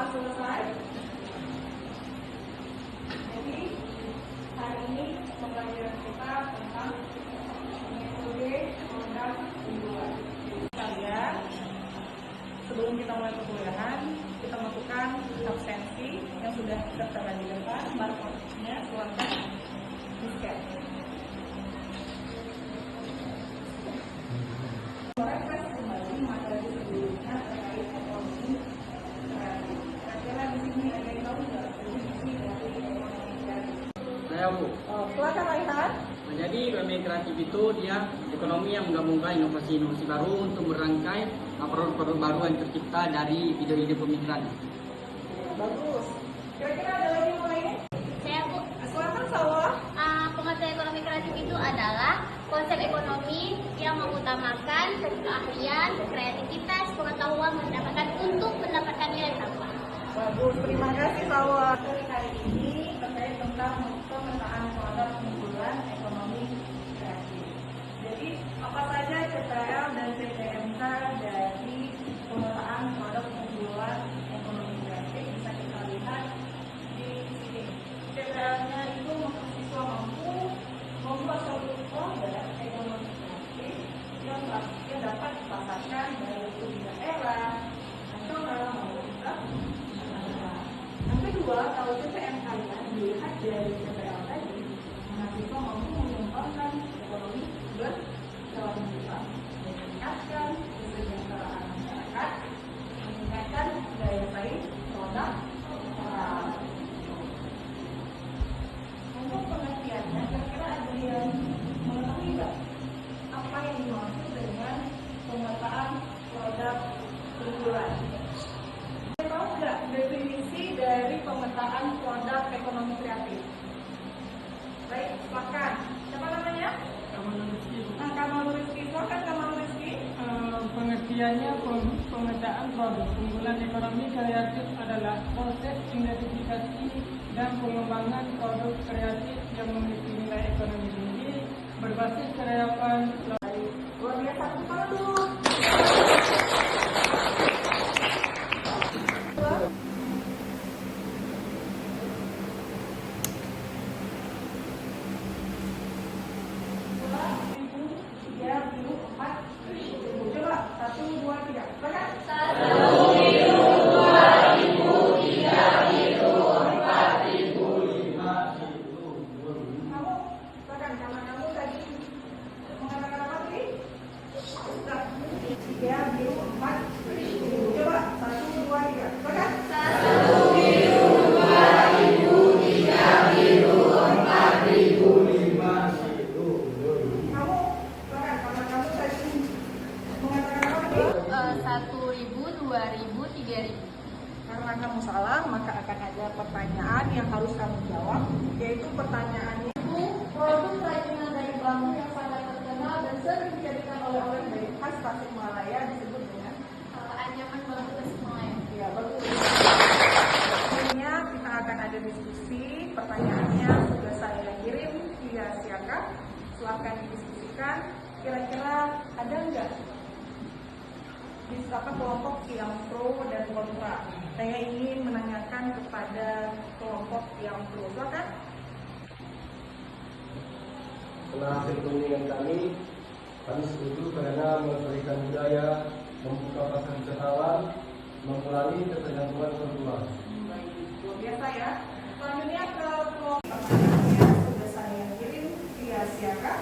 Selesai. Jadi hari ini pembelajaran kita tentang metode produk unggulan. Kalian sebelum kita mulai perkuliahan, kita melakukan absensi yang sudah tertera di depan, barcode-nya silakan di-scan. Refresh kembali materi sebelumnya terkait ekonomi kreatif. Kira-kira di sini ada yang tahu nggak definisi dari ekonomi kreatif? Saya Bu. Silakan Raihan. Jadi ekonomi kreatif itu dia ekonomi yang menggabungkan inovasi-inovasi baru untuk merangkai produk-produk baru yang tercipta dari ide-ide pemikiran. Bagus. Kira-kira ada lagi yang lain? Saya Bu. Silakan Sawah. Pengertian ekonomi kreatif itu adalah konsep ekonomi yang mengutamakan keahlian, kreativitas, pengetahuan untuk mendapatkan nilai tambah. Bagus, terima kasih Sawah. Kali ini terkait tentang pemetaan produk unggulan ekonomi kreatif. Jadi apa saja CPL dan CPMK dari pemetaan produk unggulan ekonomi kreatif bisa kita lihat di sini. CPL-nya itu mahasiswa mampu membuat suatu produk ekonomi kreatif yang dapat dipasarkan baik itu di daerah, nasional maupun internasional. Yang kedua, kalau CPM kalian dilihat dari CPL tadi, mahasiswa mampu mengembangkan ekonomi berkelanjutan, meningkatkan kesejahteraan masyarakat, meningkatkan daya saing produk. Untuk pengertiannya, kira-kira ada yang mengetahui nggak apa yang dimaksud dengan pemetaan produk unggulan? Tahu nggak definisi dari pemetaan produk ekonomi kreatif? Baik, silakan. Siapa namanya? Kamal Rizky. Kamal Rizky. Silakan Kamal Rizky. Pengertiannya pemetaan produk unggulan ekonomi kreatif adalah proses identifikasi dan pengembangan produk kreatif yang memiliki nilai ekonomi tinggi berbasis karyawan. Luar biasa, tepuk tangan dulu. Coba, 1, 2, 3. Silakan. 3, biru, 4, 1000. Coba, 1, 2, 3. Silakan. 1 biru, 2 ribu, 3 biru, 4 ribu. Kamu, silakan. Karena kamu tadi mengatakan apa tadi? 1.000, 2.000, 3.000. Karena kamu salah, maka akan ada pertanyaan yang harus kamu jawab, yaitu pertanyaannya. Produk kerajinan dari bambu yang sangat terkenal dan sering dijadikan oleh-oleh dari khas Tasikmalaya disebut dengan Anyaman bambu Tasikmalaya. ya bagus. Selanjutnya kita akan ada diskusi. Pertanyaannya sudah saya kirim via siaga. Silahkan didiskusikan. Kira-kira ada nggak di kelompok yang pro dan kontra? Saya ingin menanyakan kepada kelompok yang pro. Silakan. Setelah hasil kunjungan kami setuju karena melestarikan budaya, membuka pasar wisatawan, mengurangi ketergantungan konsumen. Baik, luar biasa ya. Selanjutnya ke kelompok pertanyaannya sudah saya kirim via siaga.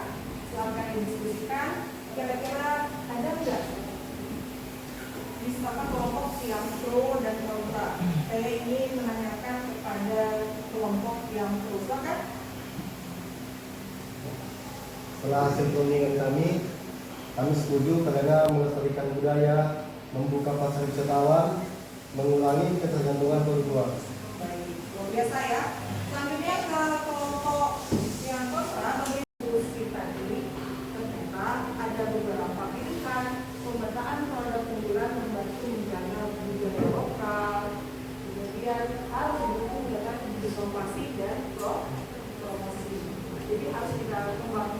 Silahkan didiskusikan. Kira-kira ada nggak di kelompok yang pro dan Pak. Saya ingin menanyakan kepada kelompok yang kerusakan. Setelah hasil perundingan kami setuju karena melestarikan budaya, membuka pasar wisatawan, mengurangi ketergantungan produk. Baik, luar biasa ya. Selanjutnya ke kelompok yang kontra memberi diskusi tadi, ternyata ada beberapa pilihan pemetaan produk unggulan membantu menjaga budaya lokal, kemudian harus didukung dengan inovasi dan promosi. Jadi harus kita kembangkan